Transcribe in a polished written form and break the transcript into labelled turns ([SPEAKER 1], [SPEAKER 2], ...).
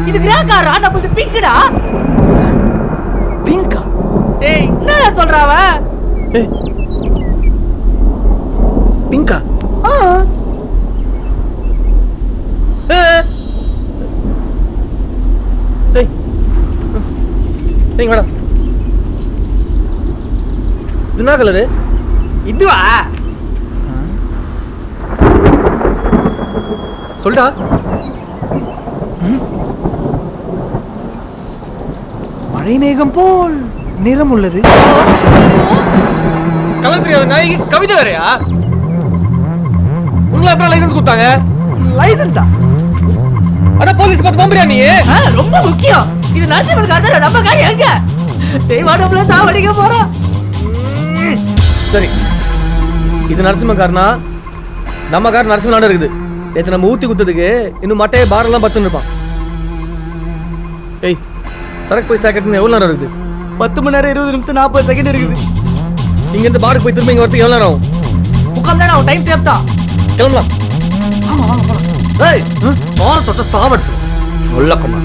[SPEAKER 1] இது கிராக்காரா நம்மது பிங்க்டா.
[SPEAKER 2] பிங்கா?
[SPEAKER 1] டேய் என்னடா சொல்றாவ?
[SPEAKER 2] ஏய் பிங்கா? ஏய் வாடா. இது என்ன கலரு?
[SPEAKER 1] இதுவா?
[SPEAKER 2] சொல்டா.
[SPEAKER 1] மழை மேகம் போல் நிறம் உள்ளது.
[SPEAKER 2] கலர் தெரியாத நாய்க்கு கவிதை வேறையா? உங்களை அப்புறம் லைசன்ஸ் கொடுத்தாங்க?
[SPEAKER 1] லைசன்ஸா?
[SPEAKER 2] அட போலீஸ் பார்த்து போம்பியா நீ?
[SPEAKER 1] ரொம்ப முக்கியம். இது நரசிம்மன் கார், நம்ம கார் எங்க? தெய்வானம்ல சாவடிக்க போறோம்.
[SPEAKER 2] சரி, இது நரசிம்மன் கார்னா நம்ம கார் நரசிம்மன் இருக்குது. நேற்று நம்ம ஊத்தி குத்ததுக்கு இன்னும் மட்டையை பாரெல்லாம் பத்துன்னு இருப்பான். ஏய் சரக்கு போய் சேர்க்கறது எவ்வளோ நேரம் இருக்குது?
[SPEAKER 1] 10 மணி நேரம் 20 நிமிஷம் 40 செகண்ட் இருக்குது.
[SPEAKER 2] இங்க இருந்து பாருக்கு போய் திரும்ப இங்க வரதுக்கு எவ்வளோ நேரம் ஆகும்?
[SPEAKER 1] 3/4 மணி நேரம். டைம் சேஃப் தான்.
[SPEAKER 2] கிளம்பலாம்.
[SPEAKER 1] ஆமா வாங்க போலாம்.
[SPEAKER 2] ஏய் பார தொட்ட சாவடிச்சு உள்ள கொண்டா.